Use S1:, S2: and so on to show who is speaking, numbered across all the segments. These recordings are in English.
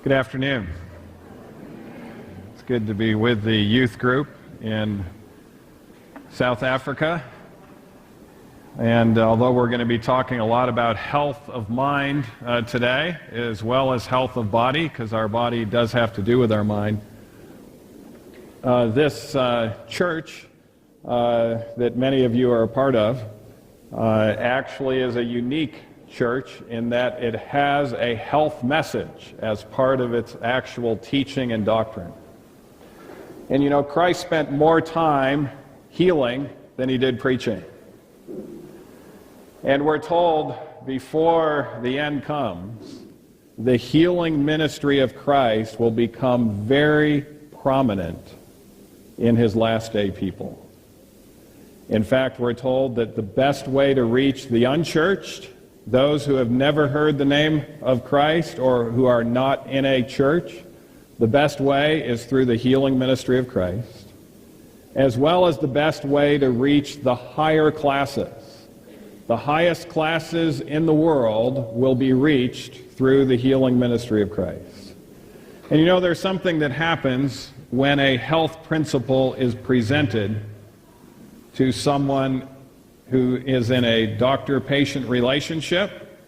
S1: Good afternoon. It's good to be with the youth group in South Africa. And although we're going to be talking a lot about health of mind today, as well as health of body, because our body does have to do with our mind, this church that many of you are a part of actually is a unique church in that it has a health message as part of its actual teaching and doctrine. And you know, Christ spent more time healing than he did preaching. And we're told before the end comes, the healing ministry of Christ will become very prominent in his last day people. In fact, we're told that the best way to reach the unchurched, those who have never heard the name of Christ or who are not in a church, the best way is through the healing ministry of Christ, as well as the best way to reach the higher classes. The highest classes in the world will be reached through the healing ministry of Christ. And you know, there's something that happens when a health principle is presented to someone who is in a doctor-patient relationship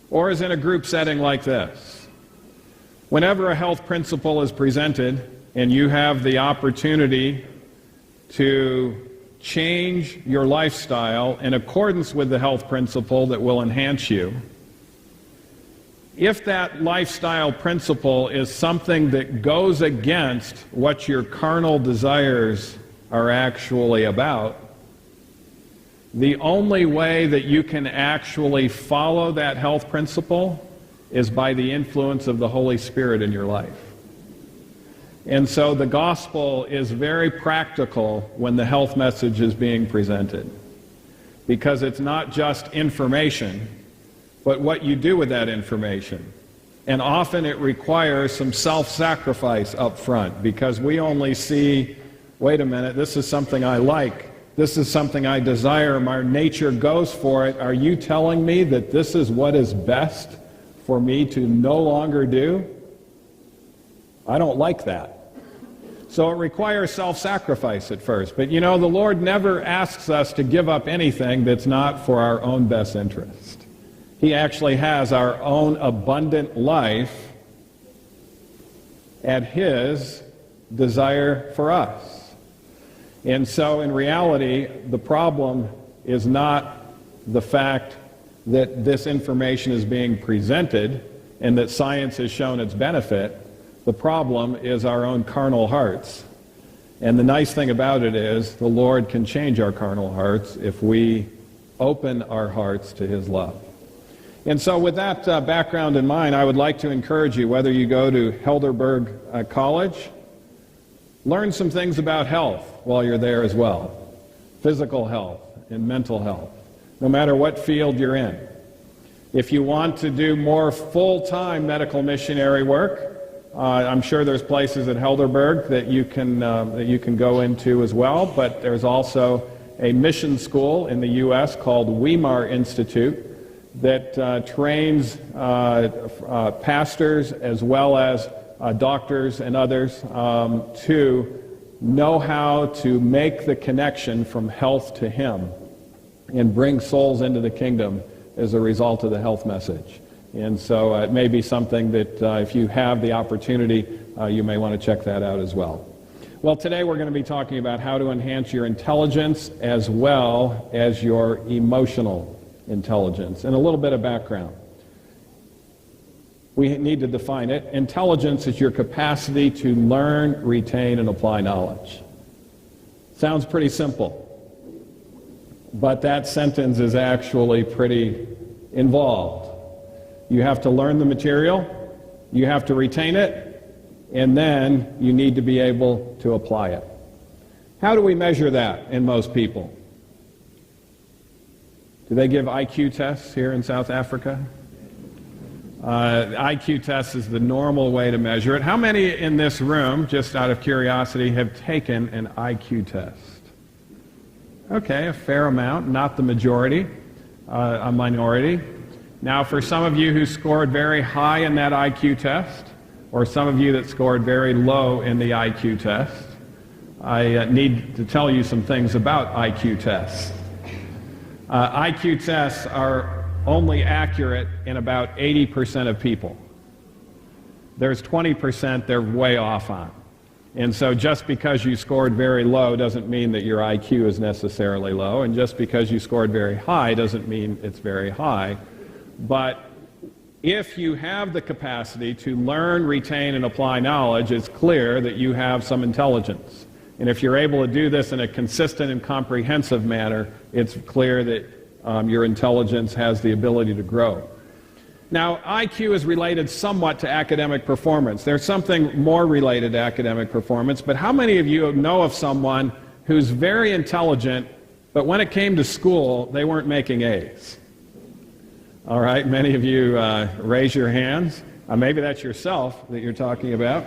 S1: or is in a group setting like this. Whenever a health principle is presented and you have the opportunity to change your lifestyle in accordance with the health principle that will enhance you, if that lifestyle principle is something that goes against what your carnal desires are actually about, the only way that you can actually follow that health principle is by the influence of the Holy Spirit in your life. And so the gospel is very practical when the health message is being presented, because it's not just information, but what you do with that information. And often it requires some self-sacrifice up front, because we only see, wait a minute, this is something I like. This is something I desire. My nature goes for it. Are you telling me that this is what is best for me to no longer do? I don't like that. So it requires self-sacrifice at first. But you know, the Lord never asks us to give up anything that's not for our own best interest. He actually has our own abundant life at his desire for us. And so in reality, the problem is not the fact that this information is being presented and that science has shown its benefit. The problem is our own carnal hearts. And the nice thing about it is the Lord can change our carnal hearts if we open our hearts to his love. And so with that background in mind, I would like to encourage you, whether you go to Helderberg College, learn some things about health while you're there as well. Physical health and mental health, no matter what field you're in. If you want to do more full-time medical missionary work, I'm sure there's places at Helderberg that you can go into as well, but there's also a mission school in the U.S. called Weimar Institute that trains pastors as well as doctors and others to know how to make the connection from health to him and bring souls into the kingdom as a result of the health message. And so it may be something that if you have the opportunity, you may want to check that out as well. Well, today we're going to be talking about how to enhance your intelligence as well as your emotional intelligence, and a little bit of background. We need to define it. Intelligence is your capacity to learn, retain, and apply knowledge. Sounds pretty simple, but that sentence is actually pretty involved. You have to learn the material, you have to retain it, and then you need to be able to apply it. How do we measure that in most people? Do they give IQ tests here in South Africa? IQ test is the normal way to measure it. How many in this room, just out of curiosity, have taken an IQ test? Okay, a fair amount, not the majority, a minority. Now, for some of you who scored very high in that IQ test, or some of you that scored very low in the IQ test, I need to tell you some things about IQ tests. IQ tests are only accurate in about 80% of people. There's 20% they're way off on. And so just because you scored very low doesn't mean that your IQ is necessarily low, and just because you scored very high doesn't mean it's very high. But if you have the capacity to learn, retain, and apply knowledge, it's clear that you have some intelligence. And if you're able to do this in a consistent and comprehensive manner, it's clear that your intelligence has the ability to grow. Now, IQ is related somewhat to academic performance. There's something more related to academic performance, but how many of you know of someone who's very intelligent, but when it came to school, they weren't making A's? All right, many of you raise your hands. Maybe that's yourself that you're talking about.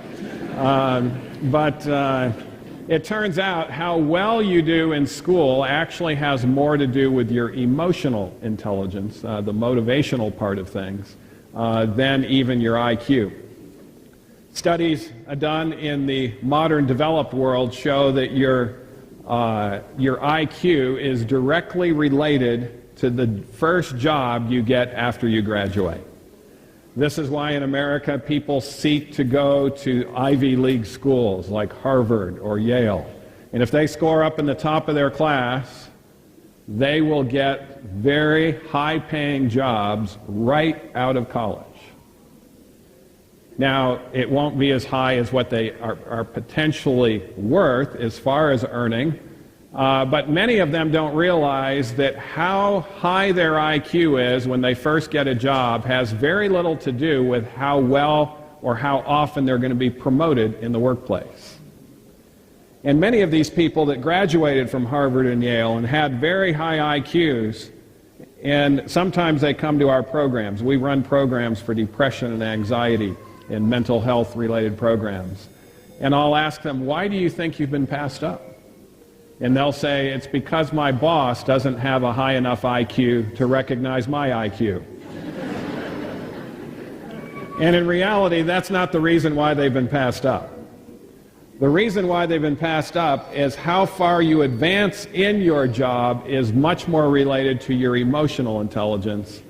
S1: It turns out how well you do in school actually has more to do with your emotional intelligence, the motivational part of things, than even your IQ. Studies done in the modern developed world show that your IQ is directly related to the first job you get after you graduate. This is why in America people seek to go to Ivy League schools like Harvard or Yale. And if they score up in the top of their class, they will get very high-paying jobs right out of college. Now, it won't be as high as what they are potentially worth as far as earning, but many of them don't realize that how high their IQ is when they first get a job has very little to do with how well or how often they're going to be promoted in the workplace. And many of these people that graduated from Harvard and Yale and had very high IQs, and sometimes they come to our programs. We run programs for depression and anxiety and mental health related programs. And I'll ask them, why do you think you've been passed up? And they'll say, it's because my boss doesn't have a high enough IQ to recognize my IQ. And in reality, that's not the reason why they've been passed up. The reason why they've been passed up is how far you advance in your job is much more related to your emotional intelligence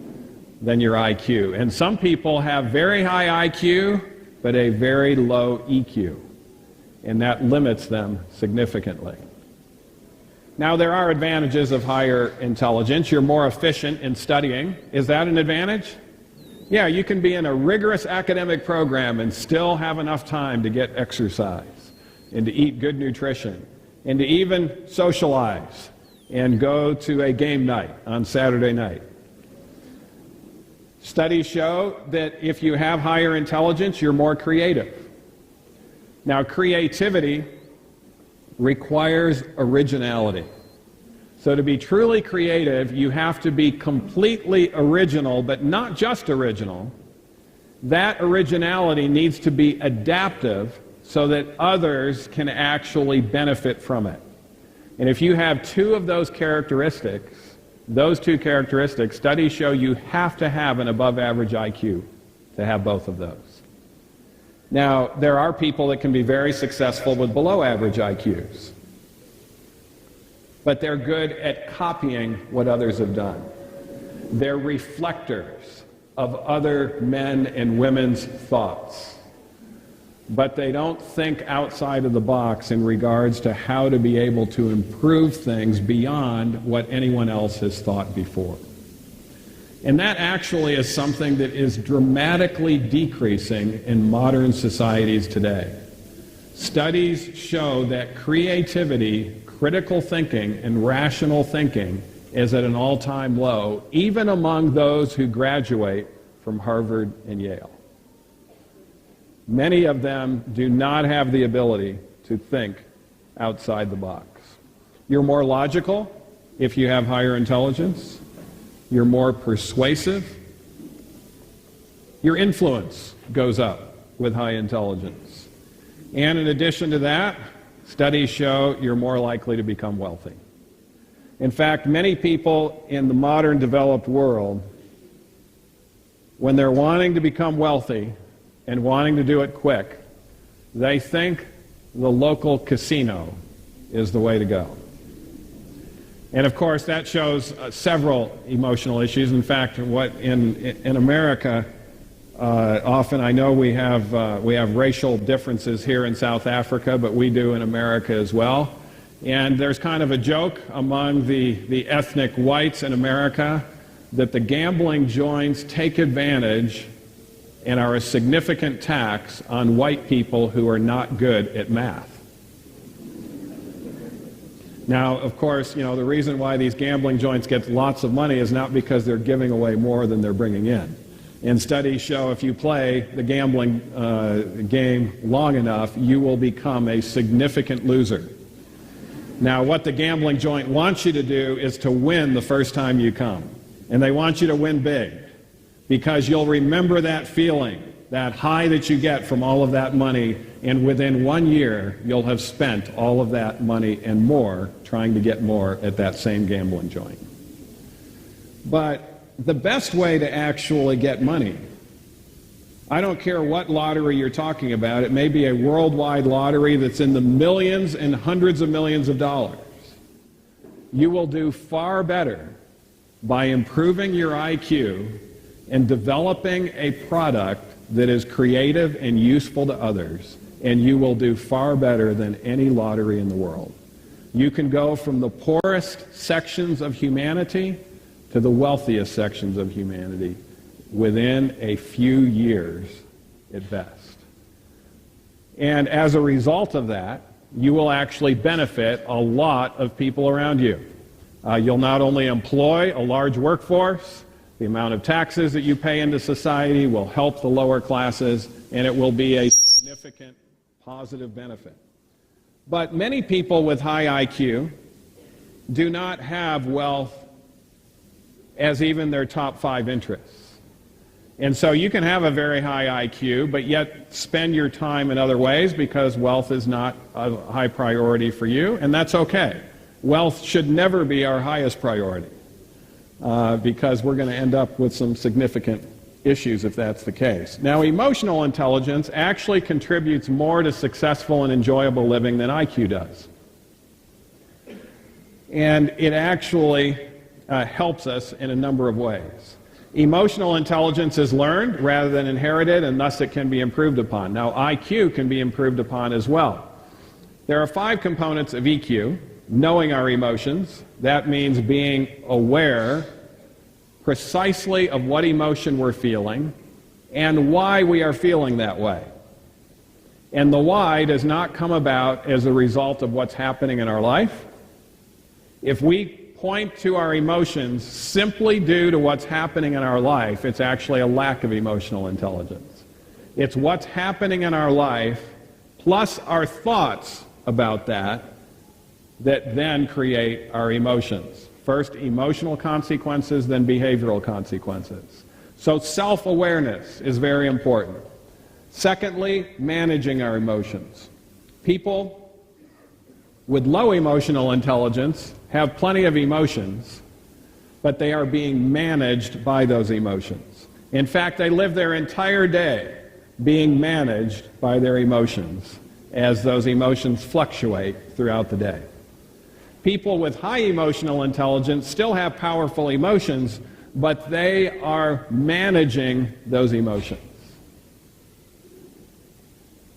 S1: than your IQ. And some people have very high IQ, but a very low EQ. And that limits them significantly. Now, there are advantages of higher intelligence. You're more efficient in studying. Is that an advantage? Yeah, you can be in a rigorous academic program and still have enough time to get exercise and to eat good nutrition and to even socialize and go to a game night on Saturday night. Studies show that if you have higher intelligence, you're more creative. Now, creativity requires originality. So to be truly creative, you have to be completely original, but not just original. That originality needs to be adaptive so that others can actually benefit from it. And if you have two of those characteristics, studies show you have to have an above average IQ to have both of those. Now, there are people that can be very successful with below average IQs, but they're good at copying what others have done. They're reflectors of other men and women's thoughts, but they don't think outside of the box in regards to how to be able to improve things beyond what anyone else has thought before. And that actually is something that is dramatically decreasing in modern societies today. Studies show that creativity, critical thinking, and rational thinking is at an all-time low, even among those who graduate from Harvard and Yale. Many of them do not have the ability to think outside the box. You're more logical if you have higher intelligence. You're more persuasive. Your influence goes up with high intelligence. And in addition to that, studies show you're more likely to become wealthy. In fact, many people in the modern developed world, when they're wanting to become wealthy and wanting to do it quick, they think the local casino is the way to go. And of course, that shows several emotional issues. In fact, in America, often I know we have racial differences here in South Africa, but we do in America as well. And there's kind of a joke among the ethnic whites in America that the gambling joints take advantage and are a significant tax on white people who are not good at math. Now, of course, the reason why these gambling joints get lots of money is not because they're giving away more than they're bringing in. And studies show if you play the gambling game long enough, you will become a significant loser. Now, what the gambling joint wants you to do is to win the first time you come. And they want you to win big, because you'll remember that feeling, that high that you get from all of that money, and within 1 year, you'll have spent all of that money and more trying to get more at that same gambling joint. But the best way to actually get money, I don't care what lottery you're talking about, it may be a worldwide lottery that's in the millions and hundreds of millions of dollars. You will do far better by improving your IQ and developing a product that is creative and useful to others, and you will do far better than any lottery in the world. You can go from the poorest sections of humanity to the wealthiest sections of humanity within a few years at best. And as a result of that, you will actually benefit a lot of people around you. You'll not only employ a large workforce, the amount of taxes that you pay into society will help the lower classes, and it will be a significant positive benefit. But many people with high IQ do not have wealth as even their top 5 interests. And so you can have a very high IQ, but yet spend your time in other ways because wealth is not a high priority for you, and that's okay. Wealth should never be our highest priority, because we're going to end up with some significant issues if that's the case. Now, emotional intelligence actually contributes more to successful and enjoyable living than IQ does. And it actually helps us in a number of ways. Emotional intelligence is learned rather than inherited, and thus it can be improved upon. Now, IQ can be improved upon as well. There are 5 components of EQ. Knowing our emotions, that means being aware precisely of what emotion we're feeling and why we are feeling that way. And the why does not come about as a result of what's happening in our life. If we point to our emotions simply due to what's happening in our life, it's actually a lack of emotional intelligence. It's what's happening in our life plus our thoughts about that then create our emotions. First, emotional consequences, then behavioral consequences. So self-awareness is very important. Secondly, managing our emotions. People with low emotional intelligence have plenty of emotions, but they are being managed by those emotions. In fact, they live their entire day being managed by their emotions as those emotions fluctuate throughout the day. People with high emotional intelligence still have powerful emotions, but they are managing those emotions.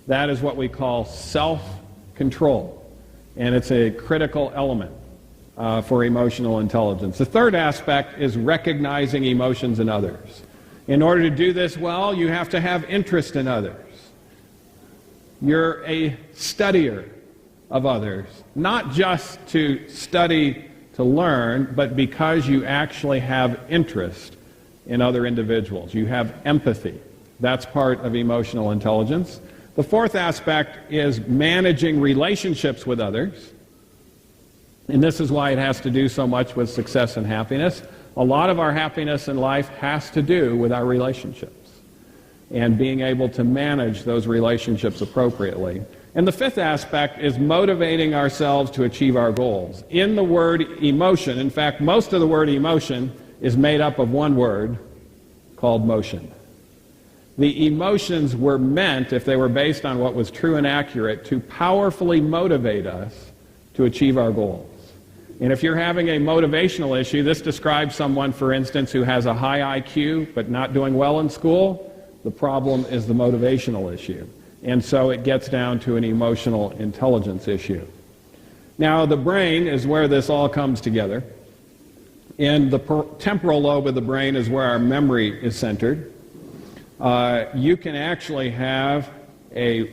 S1: That is what we call self-control, and it's a critical element for emotional intelligence. The third aspect is recognizing emotions in others. In order to do this well, you have to have interest in others. You're a studier of others, not just to study to learn, but because you actually have interest in other individuals. You have empathy. That's part of emotional intelligence. The fourth aspect is managing relationships with others. And this is why it has to do so much with success and happiness. A lot of our happiness in life has to do with our relationships. and being able to manage those relationships appropriately. And the fifth aspect is motivating ourselves to achieve our goals. In the word emotion, in fact, most of the word emotion is made up of one word called motion. The emotions were meant, if they were based on what was true and accurate, to powerfully motivate us to achieve our goals. And if you're having a motivational issue, this describes someone, for instance, who has a high IQ but not doing well in school. The problem is the motivational issue. And so it gets down to an emotional intelligence issue. Now, the brain is where this all comes together. And the temporal lobe of the brain is where our memory is centered. You can actually have a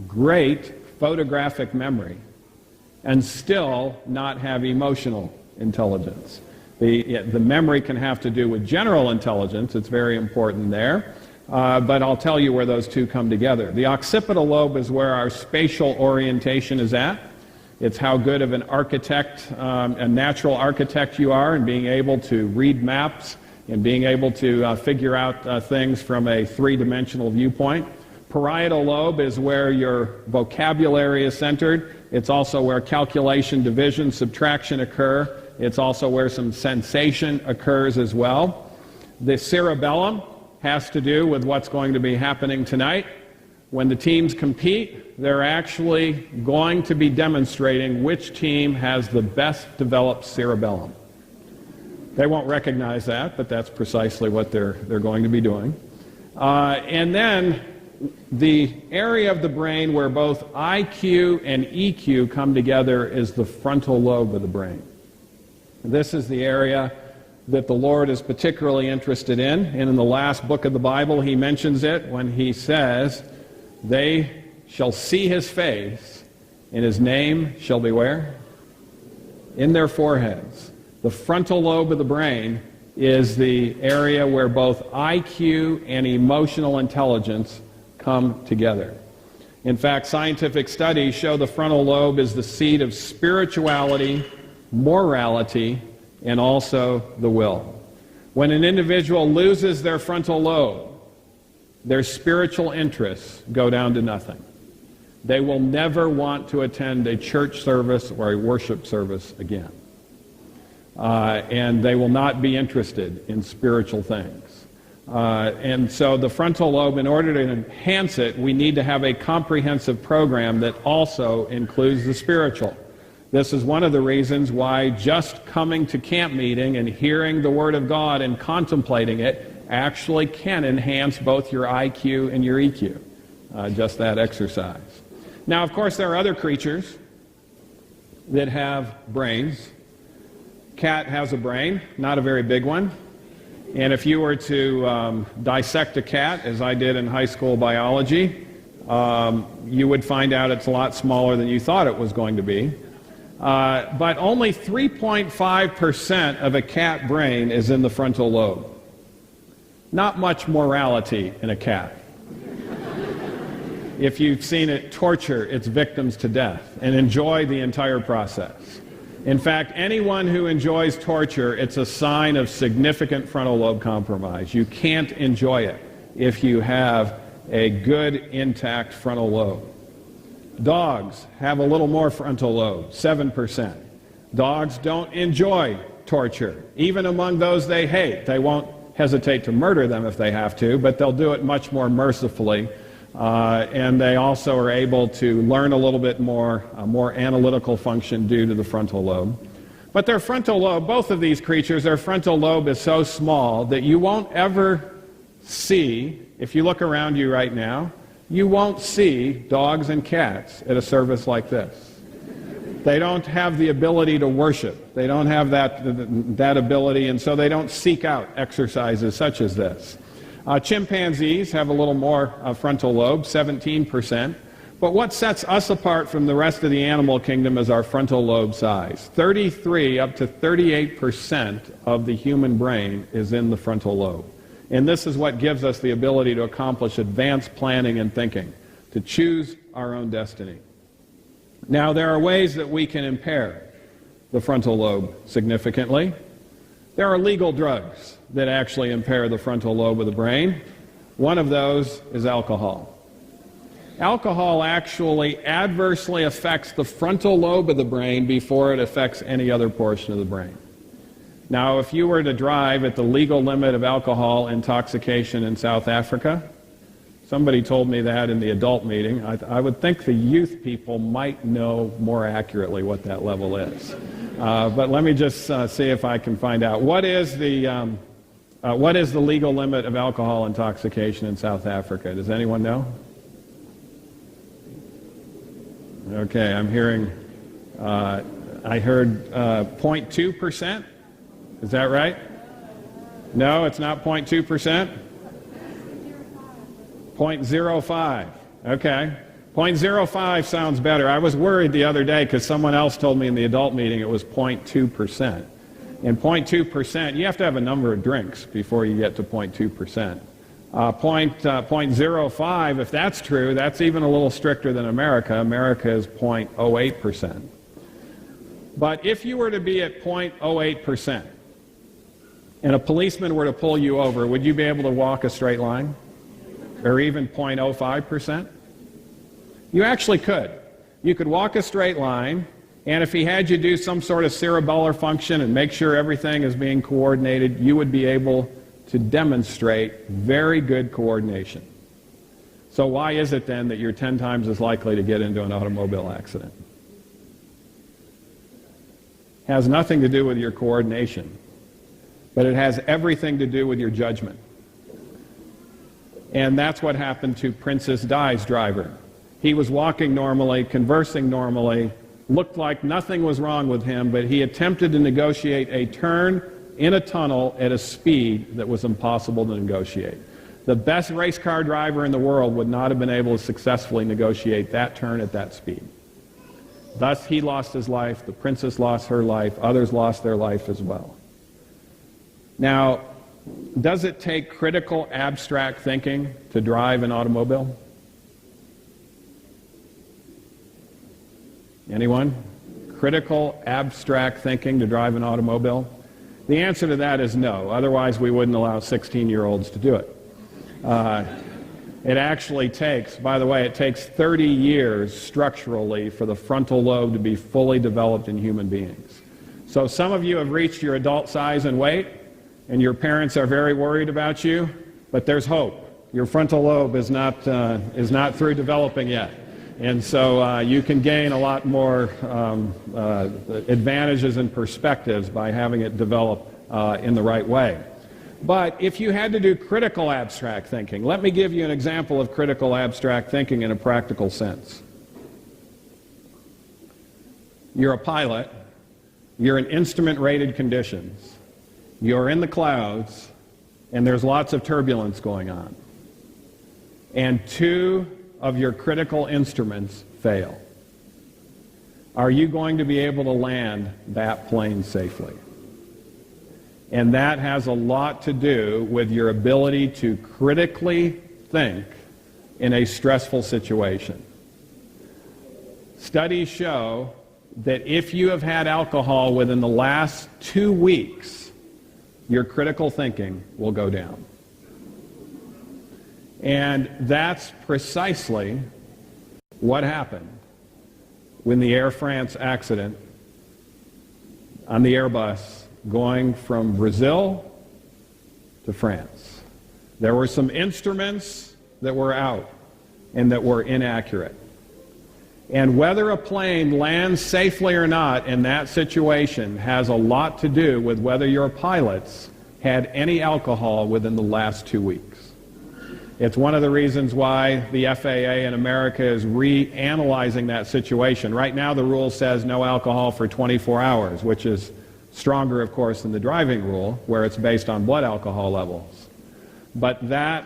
S1: great photographic memory and still not have emotional intelligence. The memory can have to do with general intelligence. It's very important there. But I'll tell you where those two come together. The occipital lobe is where our spatial orientation is at. It's how good of an architect, a natural architect you are in being able to read maps and being able to figure out things from a three-dimensional viewpoint. Parietal lobe is where your vocabulary is centered. It's also where calculation, division, subtraction occur. It's also where some sensation occurs as well. The cerebellum has to do with what's going to be happening tonight. When the teams compete, they're actually going to be demonstrating which team has the best developed cerebellum. They won't recognize that, but that's precisely what they're going to be doing. And then the area of the brain where both IQ and EQ come together is the frontal lobe of the brain. This is the area that the Lord is particularly interested in. And in the last book of the Bible, he mentions it when he says, "They shall see his face, and his name shall be" where? In their foreheads. The frontal lobe of the brain is the area where both IQ and emotional intelligence come together. In fact, scientific studies show the frontal lobe is the seat of spirituality, morality, and also the will. When an individual loses their frontal lobe, their spiritual interests go down to nothing. They will never want to attend a church service or a worship service again. And they will not be interested in spiritual things. And so the frontal lobe, in order to enhance it, we need to have a comprehensive program that also includes the spiritual. This is one of the reasons why just coming to camp meeting and hearing the Word of God and contemplating it actually can enhance both your IQ and your EQ, just that exercise. Now, of course, there are other creatures that have brains. Cat has a brain, not a very big one. And if you were to dissect a cat, as I did in high school biology, you would find out it's a lot smaller than you thought it was going to be. But only 3.5% of a cat brain is in the frontal lobe. Not much morality in a cat. If you've seen it torture its victims to death and enjoy the entire process. In fact, anyone who enjoys torture, it's a sign of significant frontal lobe compromise. You can't enjoy it if you have a good, intact frontal lobe. Dogs have a little more frontal lobe, 7%. Dogs don't enjoy torture. Even among those they hate, they won't hesitate to murder them if they have to, but they'll do it much more mercifully. And they also are able to learn a little bit more, a more analytical function due to the frontal lobe. But their frontal lobe, both of these creatures, their frontal lobe is so small that you won't ever see, if you look around you right now, you won't see dogs and cats at a service like this. They don't have the ability to worship. They don't have that ability, and so they don't seek out exercises such as this. Chimpanzees have a little more frontal lobe, 17%. But what sets us apart from the rest of the animal kingdom is our frontal lobe size. 33 up to 38% of the human brain is in the frontal lobe. And this is what gives us the ability to accomplish advanced planning and thinking, to choose our own destiny. Now, there are ways that we can impair the frontal lobe significantly. There are legal drugs that actually impair the frontal lobe of the brain. One of those is alcohol. Alcohol actually adversely affects the frontal lobe of the brain before it affects any other portion of the brain. Now, if you were to drive at the legal limit of alcohol intoxication in South Africa, somebody told me that in the adult meeting, I would think the youth people might know more accurately what that level is. But let me just see if I can find out. What is the legal limit of alcohol intoxication in South Africa? Does anyone know? Okay, I'm hearing, I heard 0.2%. Is that right? No, it's not 0.2%? 0.05. Okay. 0.05 sounds better. I was worried the other day because someone else told me in the adult meeting it was 0.2%. And 0.2%, you have to have a number of drinks before you get to 0.2%. 0.05, if that's true, that's even a little stricter than America. America is 0.08%. But if you were to be at 0.08% and a policeman were to pull you over, would you be able to walk a straight line? Or even 0.05%? You actually could. You could walk a straight line, and if he had you do some sort of cerebellar function and make sure everything is being coordinated, you would be able to demonstrate very good coordination. So why is it then that you're 10 times as likely to get into an automobile accident? It has nothing to do with your coordination, but it has everything to do with your judgment. And that's what happened to Princess Di's driver. He was walking normally, conversing normally, looked like nothing was wrong with him, but he attempted to negotiate a turn in a tunnel at a speed that was impossible to negotiate. The best race car driver in the world would not have been able to successfully negotiate that turn at that speed. Thus, he lost his life, the princess lost her life, others lost their life as well. Now, does it take critical abstract thinking to drive an automobile? Anyone? Critical abstract thinking to drive an automobile? The answer to that is no. Otherwise, we wouldn't allow 16-year-olds to do it. It actually takes, by the way, it takes 30 years structurally for the frontal lobe to be fully developed in human beings. So some of you have reached your adult size and weight, and your parents are very worried about you, but there's hope. Your frontal lobe is not through developing yet. And so you can gain a lot more advantages and perspectives by having it develop in the right way. But if you had to do critical abstract thinking, let me give you an example of critical abstract thinking in a practical sense. You're a pilot. You're in instrument-rated conditions. You're in the clouds, and there's lots of turbulence going on. And two of your critical instruments fail. Are you going to be able to land that plane safely? And that has a lot to do with your ability to critically think in a stressful situation. Studies show that if you have had alcohol within the last 2 weeks, your critical thinking will go down. And that's precisely what happened when the Air France accident on the Airbus going from Brazil to France. There were some instruments that were out and that were inaccurate. And whether a plane lands safely or not in that situation has a lot to do with whether your pilots had any alcohol within the last 2 weeks. It's one of the reasons why the FAA in America is reanalyzing that situation. Right now the rule says no alcohol for 24 hours, which is stronger, of course, than the driving rule, where it's based on blood alcohol levels. But that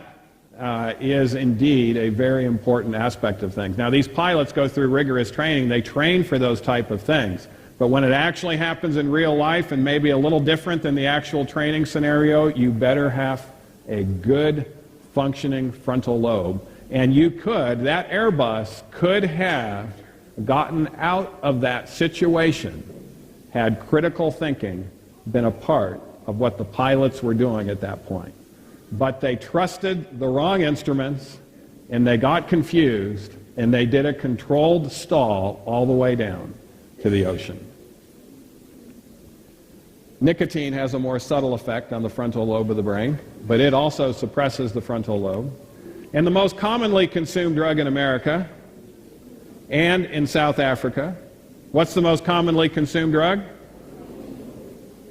S1: is indeed a very important aspect of things. Now, these pilots go through rigorous training. They train for those type of things. But when it actually happens in real life and maybe a little different than the actual training scenario, you better have a good functioning frontal lobe. And you could, that Airbus could have gotten out of that situation had critical thinking been a part of what the pilots were doing at that point. but they trusted the wrong instruments, and they got confused, and they did a controlled stall all the way down to the ocean. Nicotine has a more subtle effect on the frontal lobe of the brain, but it also suppresses the frontal lobe. And the most commonly consumed drug in America and in South Africa, what's the most commonly consumed drug?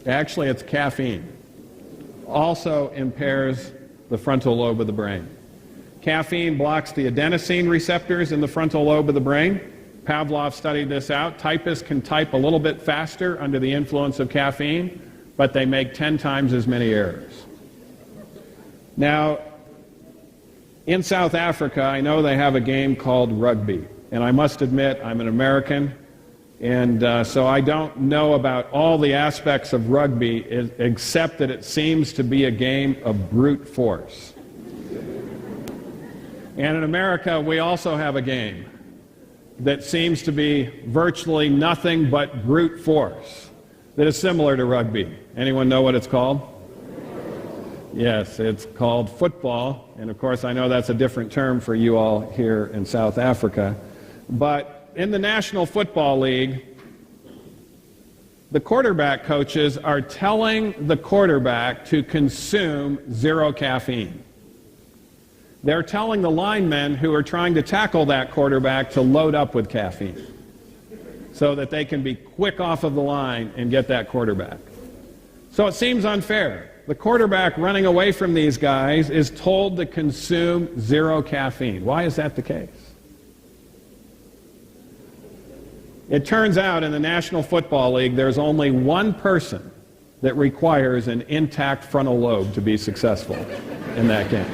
S1: Actually, it's caffeine. Also impairs the frontal lobe of the brain. Caffeine blocks the adenosine receptors in the frontal lobe of the brain. Pavlov studied this out. Typists can type a little bit faster under the influence of caffeine, but they make 10 times as many errors. Now, in South Africa, I know they have a game called rugby, and I must admit I'm an American, and so I don't know about all the aspects of rugby except that it seems to be a game of brute force. And in America, we also have a game that seems to be virtually nothing but brute force that is similar to rugby. Anyone know what it's called? Yes, it's called football, and of course I know that's a different term for you all here in South Africa. But in the National Football League, the quarterback coaches are telling the quarterback to consume 0 caffeine. They're telling the linemen who are trying to tackle that quarterback to load up with caffeine so that they can be quick off of the line and get that quarterback. So it seems unfair. The quarterback running away from these guys is told to consume 0 caffeine. Why is that the case? It turns out in the National Football League there's only one person that requires an intact frontal lobe to be successful in that game.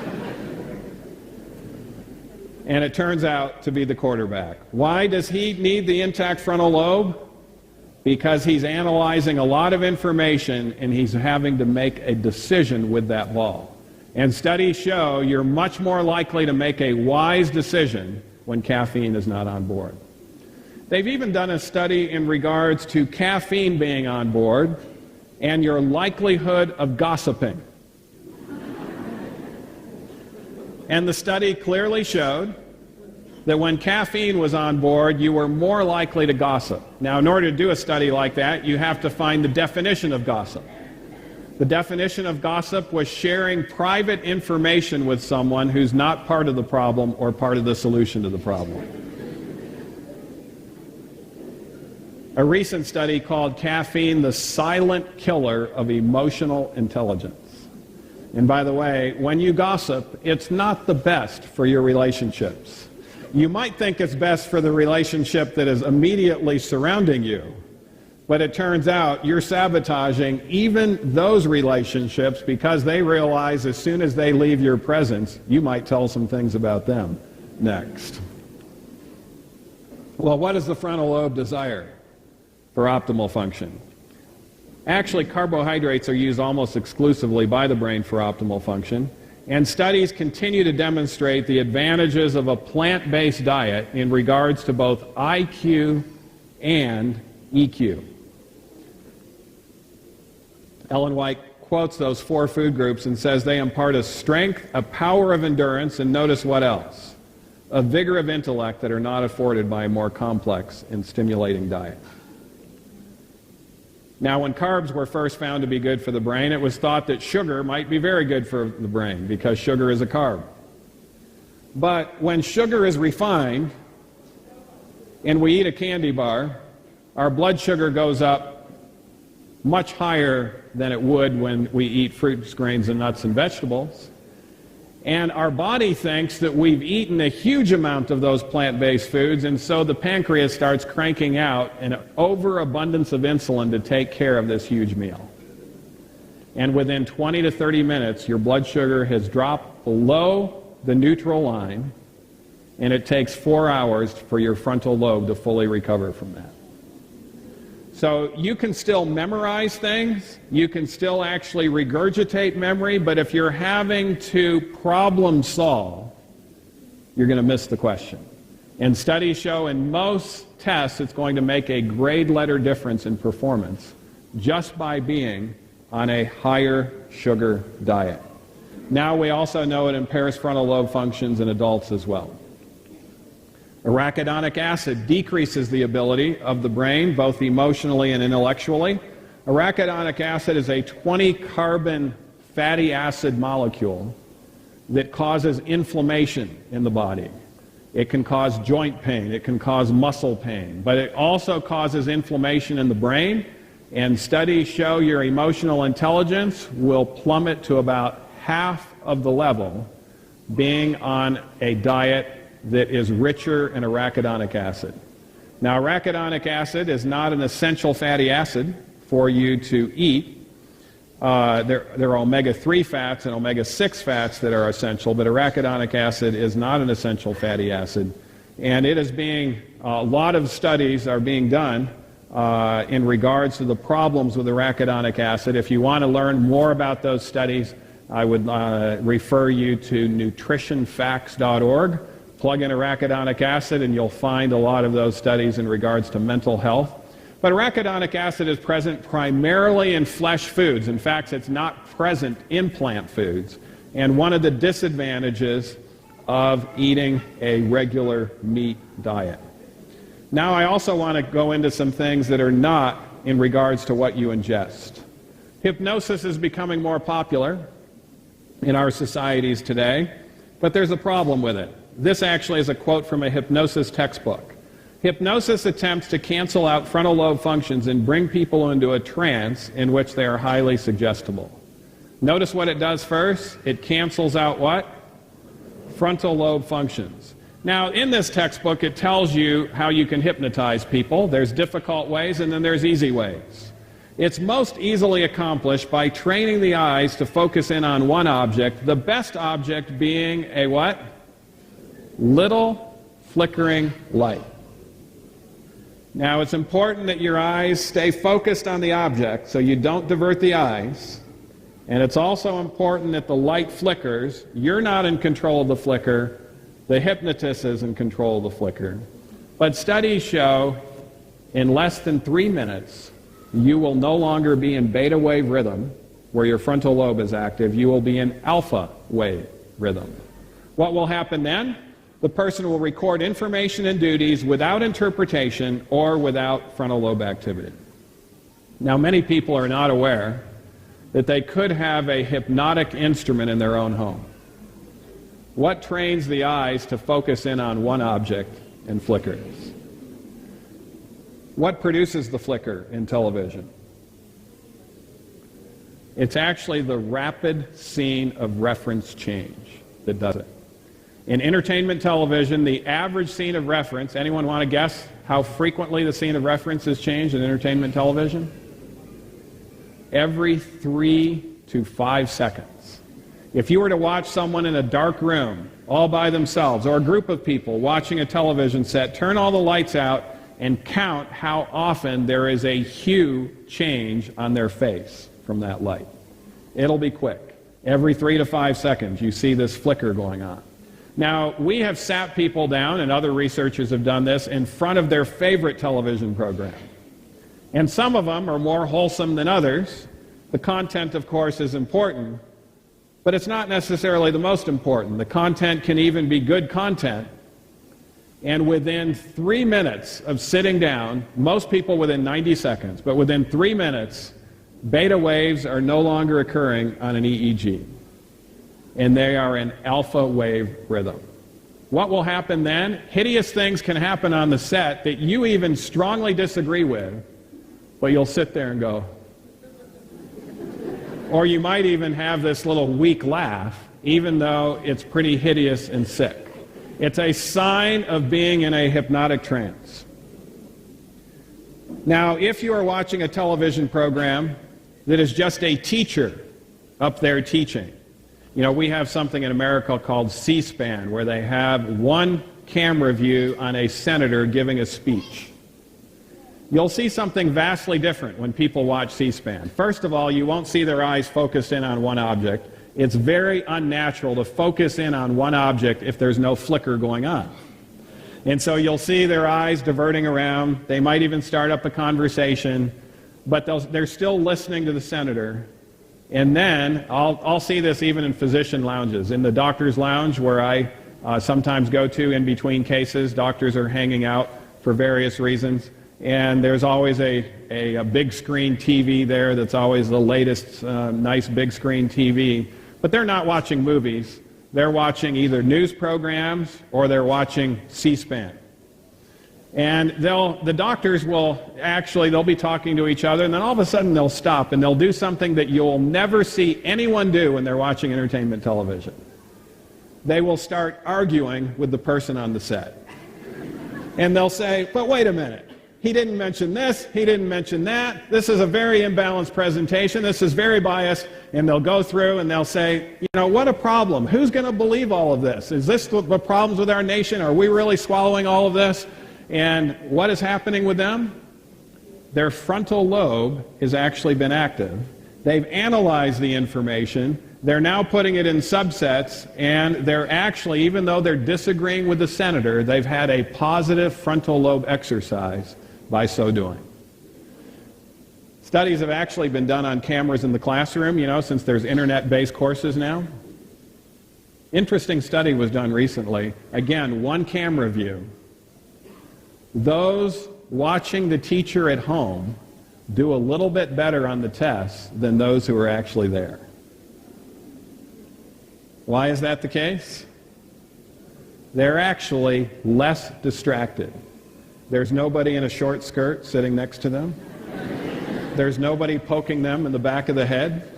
S1: And it turns out to be the quarterback. Why does he need the intact frontal lobe? Because he's analyzing a lot of information and he's having to make a decision with that ball. And studies show you're much more likely to make a wise decision when caffeine is not on board. They've even done a study in regards to caffeine being on board and your likelihood of gossiping. And the study clearly showed that when caffeine was on board, you were more likely to gossip. Now, in order to do a study like that, you have to find the definition of gossip. The definition of gossip was sharing private information with someone who's not part of the problem or part of the solution to the problem. A recent study called caffeine the silent killer of emotional intelligence. And by the way, when you gossip, it's not the best for your relationships. You might think it's best for the relationship that is immediately surrounding you, but it turns out you're sabotaging even those relationships because they realize as soon as they leave your presence, you might tell some things about them next. Well, what does the frontal lobe desire for optimal function? Actually, carbohydrates are used almost exclusively by the brain for optimal function, and studies continue to demonstrate the advantages of a plant-based diet in regards to both IQ and EQ. Ellen White quotes those 4 food groups and says they impart a strength, a power of endurance, and notice what else? A vigor of intellect that are not afforded by a more complex and stimulating diet. Now, when carbs were first found to be good for the brain, it was thought that sugar might be very good for the brain because sugar is a carb. But when sugar is refined and we eat a candy bar, our blood sugar goes up much higher than it would when we eat fruits, grains, and nuts and vegetables. And our body thinks that we've eaten a huge amount of those plant-based foods, and so the pancreas starts cranking out an overabundance of insulin to take care of this huge meal. And within 20 to 30 minutes, your blood sugar has dropped below the neutral line, and it takes 4 hours for your frontal lobe to fully recover from that. So you can still memorize things, you can still actually regurgitate memory, but if you're having to problem solve, you're going to miss the question. And studies show in most tests it's going to make a grade letter difference in performance just by being on a higher sugar diet. Now we also know it impairs frontal lobe functions in adults as well. Arachidonic acid decreases the ability of the brain, both emotionally and intellectually. Arachidonic acid is a 20-carbon fatty acid molecule that causes inflammation in the body. It can cause joint pain, it can cause muscle pain, but it also causes inflammation in the brain, and studies show your emotional intelligence will plummet to about half of the level being on a diet that is richer in arachidonic acid. Now, arachidonic acid is not an essential fatty acid for you to eat. There are omega-3 fats and omega-6 fats that are essential, but arachidonic acid is not an essential fatty acid. And it is a lot of studies are being done in regards to the problems with arachidonic acid. If you want to learn more about those studies, I would refer you to nutritionfacts.org. Plug in arachidonic acid and you'll find a lot of those studies in regards to mental health. But arachidonic acid is present primarily in flesh foods. In fact, it's not present in plant foods. And one of the disadvantages of eating a regular meat diet. Now, I also want to go into some things that are not in regards to what you ingest. Hypnosis is becoming more popular in our societies today, but there's a problem with it. This actually is a quote from a hypnosis textbook. Hypnosis attempts to cancel out frontal lobe functions and bring people into a trance in which they are highly suggestible. Notice what it does first. It cancels out what? Frontal lobe functions. Now, in this textbook, it tells you how you can hypnotize people. There's difficult ways, and then there's easy ways. It's most easily accomplished by training the eyes to focus in on one object, the best object being a what? Little flickering light. Now, it's important that your eyes stay focused on the object so you don't divert the eyes. And it's also important that the light flickers. You're not in control of the flicker. The hypnotist is in control of the flicker. But studies show in less than 3 minutes, you will no longer be in beta wave rhythm, where your frontal lobe is active. You will be in alpha wave rhythm. What will happen then? The person will record information and duties without interpretation or without frontal lobe activity. Now, many people are not aware that they could have a hypnotic instrument in their own home. What trains the eyes to focus in on one object and flickers? What produces the flicker in television? It's actually the rapid scene of reference change that does it. In entertainment television, the average scene of reference, anyone want to guess how frequently the scene of reference is changed in entertainment television? Every 3 to 5 seconds. If you were to watch someone in a dark room, all by themselves, or a group of people watching a television set, turn all the lights out and count how often there is a hue change on their face from that light. It'll be quick. Every 3 to 5 seconds, you see this flicker going on. Now, we have sat people down, and other researchers have done this, in front of their favorite television program. And some of them are more wholesome than others. The content, of course, is important, but it's not necessarily the most important. The content can even be good content. And within 3 minutes of sitting down, most people within 90 seconds, but within 3 minutes, beta waves are no longer occurring on an EEG. And they are in alpha wave rhythm. What will happen then? Hideous things can happen on the set that you even strongly disagree with, but you'll sit there and go. Or you might even have this little weak laugh, even though it's pretty hideous and sick. It's a sign of being in a hypnotic trance. Now, if you are watching a television program that is just a teacher up there teaching, you know, we have something in America called C-SPAN, where they have one camera view on a senator giving a speech. You'll see something vastly different when people watch C-SPAN. First of all, you won't see their eyes focused in on one object. It's very unnatural to focus in on one object if there's no flicker going on. And so you'll see their eyes diverting around. They might even start up a conversation, but they're still listening to the senator And then I'll see this even in physician lounges. In the doctor's lounge where I sometimes go to in between cases, doctors are hanging out for various reasons. And there's always a big screen TV there that's always the latest nice big screen TV. But they're not watching movies. They're watching either news programs or they're watching C-SPAN. And the doctors they'll be talking to each other, and then all of a sudden they'll stop and they'll do something that you'll never see anyone do when they're watching entertainment television. They will start arguing with the person on the set. And they'll say, but wait a minute. He didn't mention this, he didn't mention that. This is a very imbalanced presentation. This is very biased. And they'll go through and they'll say, you know, what a problem. Who's going to believe all of this? Is this the problems with our nation? Are we really swallowing all of this? And what is happening with them? Their frontal lobe has actually been active. They've analyzed the information. They're now putting it in subsets, and they're actually, even though they're disagreeing with the senator, they've had a positive frontal lobe exercise by so doing. Studies have actually been done on cameras in the classroom, since there's internet-based courses now. Interesting study was done recently. Again, one camera view. Those watching the teacher at home do a little bit better on the tests than those who are actually there. Why is that the case? They're actually less distracted. There's nobody in a short skirt sitting next to them. There's nobody poking them in the back of the head.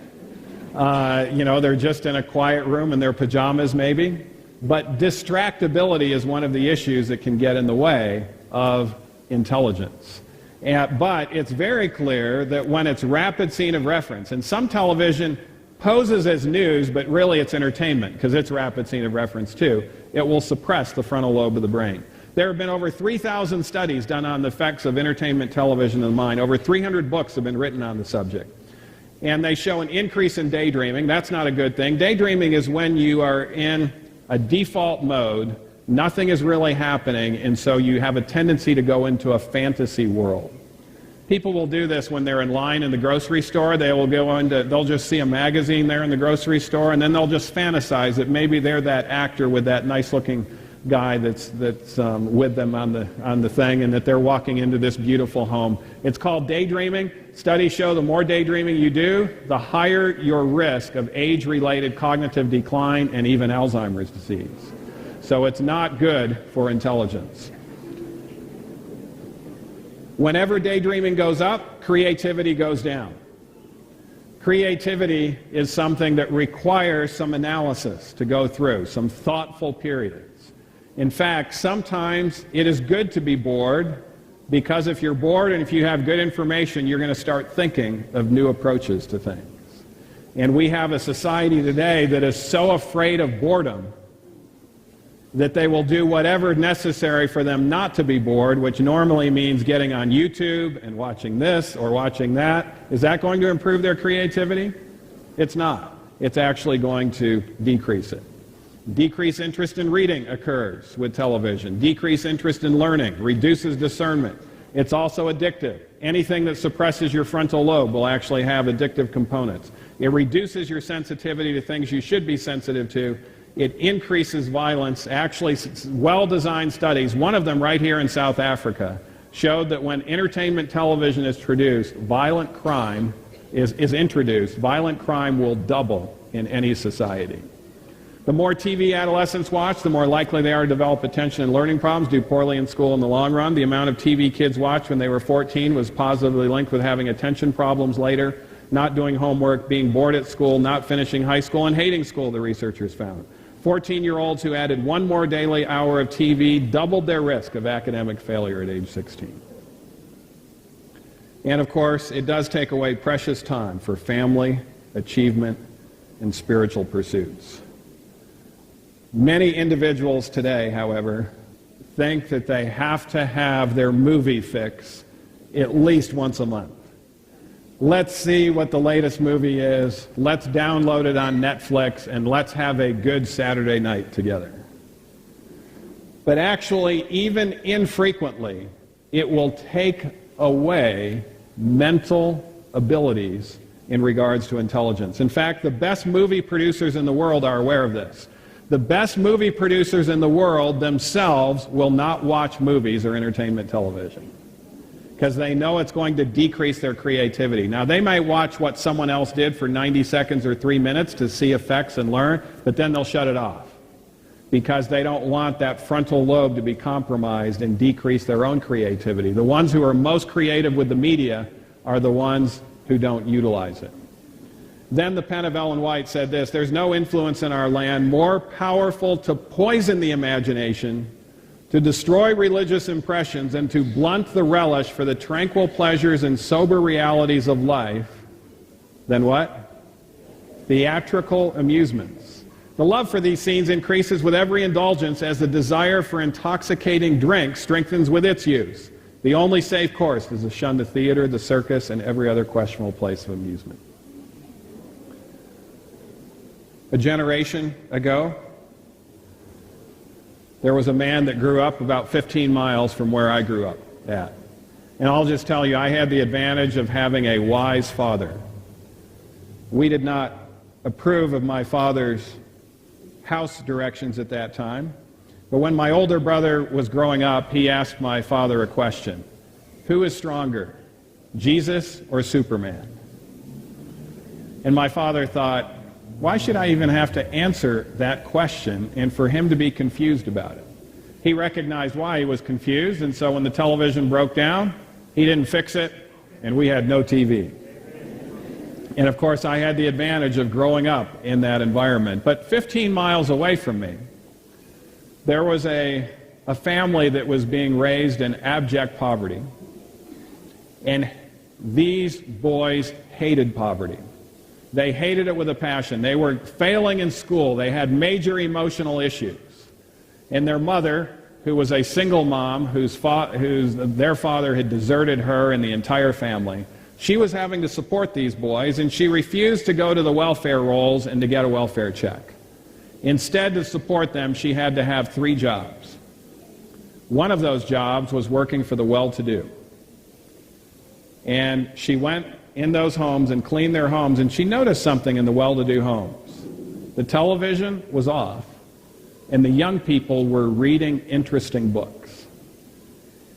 S1: They're just in a quiet room in their pajamas maybe. But distractibility is one of the issues that can get in the way of intelligence. But it's very clear that when it's rapid scene of reference, and some television poses as news, but really it's entertainment, because it's rapid scene of reference too, it will suppress the frontal lobe of the brain. There have been over 3,000 studies done on the effects of entertainment television on the mind. Over 300 books have been written on the subject. And they show an increase in daydreaming. That's not a good thing. Daydreaming is when you are in a default mode, nothing is really happening, and so you have a tendency to go into a fantasy world. People will do this when they're in line in the grocery store. They'll just see a magazine there in the grocery store, and then they'll just fantasize that maybe they're that actor with that nice-looking guy that's with them on the thing, and that they're walking into this beautiful home. It's called daydreaming. Studies show the more daydreaming you do, the higher your risk of age-related cognitive decline and even Alzheimer's disease. So it's not good for intelligence. Whenever daydreaming goes up, creativity goes down. Creativity is something that requires some analysis to go through, some thoughtful periods. In fact, sometimes it is good to be bored, because if you're bored and if you have good information, you're going to start thinking of new approaches to things. And we have a society today that is so afraid of boredom that they will do whatever necessary for them not to be bored, which normally means getting on YouTube and watching this or watching that. Is that going to improve their creativity? It's not. It's actually going to decrease it. Decreased interest in reading occurs with television. Decreased interest in learning reduces discernment. It's also addictive. Anything that suppresses your frontal lobe will actually have addictive components. It reduces your sensitivity to things you should be sensitive to. It increases violence. Actually, well-designed studies, one of them right here in South Africa, showed that when entertainment television is introduced, violent crime will double in any society. The more TV adolescents watch, the more likely they are to develop attention and learning problems, do poorly in school in the long run. The amount of TV kids watched when they were 14 was positively linked with having attention problems later, not doing homework, being bored at school, not finishing high school, and hating school, the researchers found. 14-year-olds who added one more daily hour of TV doubled their risk of academic failure at age 16. And of course, it does take away precious time for family, achievement, and spiritual pursuits. Many individuals today, however, think that they have to have their movie fix at least once a month. Let's see what the latest movie is, let's download it on Netflix, and let's have a good Saturday night together. But actually, even infrequently, it will take away mental abilities in regards to intelligence. In fact, the best movie producers in the world are aware of this. The best movie producers in the world themselves will not watch movies or entertainment television because they know it's going to decrease their creativity. Now, they might watch what someone else did for 90 seconds or 3 minutes to see effects and learn, but then they'll shut it off because they don't want that frontal lobe to be compromised and decrease their own creativity. The ones who are most creative with the media are the ones who don't utilize it. Then the pen of Ellen White said this: "There's no influence in our land more powerful to poison the imagination, to destroy religious impressions, and to blunt the relish for the tranquil pleasures and sober realities of life than what? Theatrical amusements. The love for these scenes increases with every indulgence as the desire for intoxicating drink strengthens with its use. The only safe course is to shun the theater, the circus, and every other questionable place of amusement." A generation ago, there was a man that grew up about 15 miles from where I grew up at. And I'll just tell you, I had the advantage of having a wise father. We did not approve of my father's house directions at that time. But when my older brother was growing up, he asked my father a question: who is stronger, Jesus or Superman? And my father thought, why should I even have to answer that question and for him to be confused about it? He recognized why he was confused, and so when the television broke down, he didn't fix it, and we had no TV. And of course, I had the advantage of growing up in that environment. But 15 miles away from me, there was a family that was being raised in abject poverty. And these boys hated poverty. They hated it with a passion. They were failing in school. They had major emotional issues. And their mother, who was a single mom, their father had deserted her and the entire family, she was having to support these boys, and she refused to go to the welfare rolls and to get a welfare check. Instead, to support them, she had to have 3 jobs. One of those jobs was working for the well-to-do. And she went in those homes and cleaned their homes, and she noticed something in the well-to-do homes. The television was off, and the young people were reading interesting books.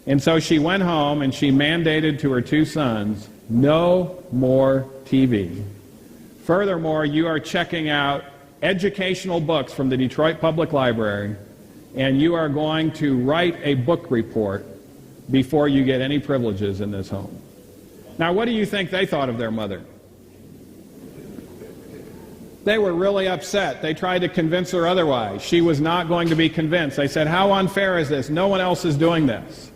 S1: And so she went home and she mandated to her 2 sons, no more TV. Furthermore, you are checking out educational books from the Detroit Public Library, and you are going to write a book report before you get any privileges in this home. Now, what do you think they thought of their mother? They were really upset. They tried to convince her otherwise. She was not going to be convinced. They said, how unfair is this? No one else is doing this.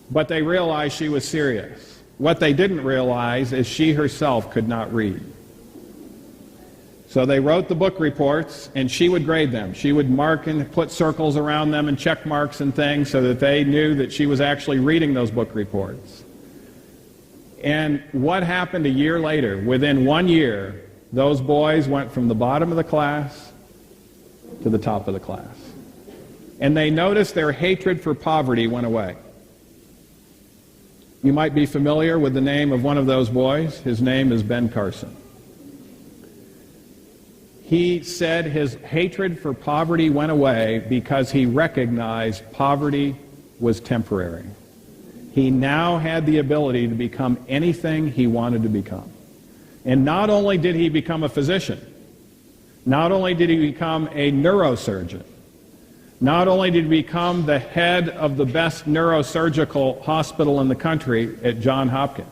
S1: But they realized she was serious. What they didn't realize is she herself could not read. So they wrote the book reports, and she would grade them. She would mark and put circles around them and check marks and things so that they knew that she was actually reading those book reports. And what happened a year later? Within 1 year, those boys went from the bottom of the class to the top of the class. And they noticed their hatred for poverty went away. You might be familiar with the name of one of those boys. His name is Ben Carson. He said his hatred for poverty went away because he recognized poverty was temporary. He now had the ability to become anything he wanted to become. And not only did he become a physician, not only did he become a neurosurgeon, not only did he become the head of the best neurosurgical hospital in the country at Johns Hopkins,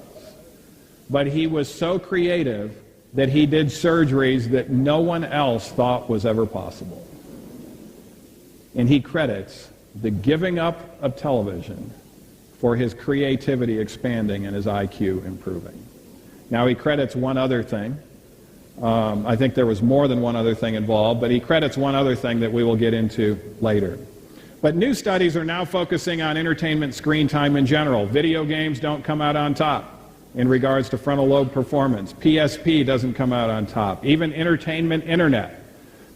S1: but he was so creative that he did surgeries that no one else thought was ever possible. And he credits the giving up of television for his creativity expanding and his IQ improving. Now, he credits one other thing. I think there was more than one other thing involved, but he credits one other thing that we will get into later. But new studies are now focusing on entertainment screen time in general. Video games don't come out on top in regards to frontal lobe performance. PSP doesn't come out on top. Even entertainment internet.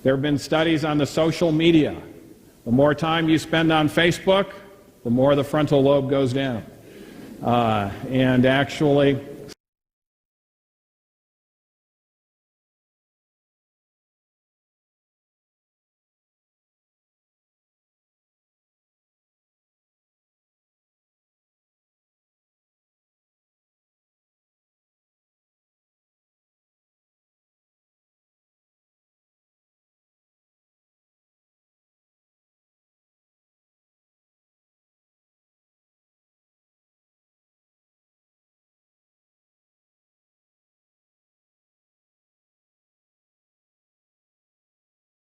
S1: There have been studies on the social media. The more time you spend on Facebook, the more the frontal lobe goes down. And actually,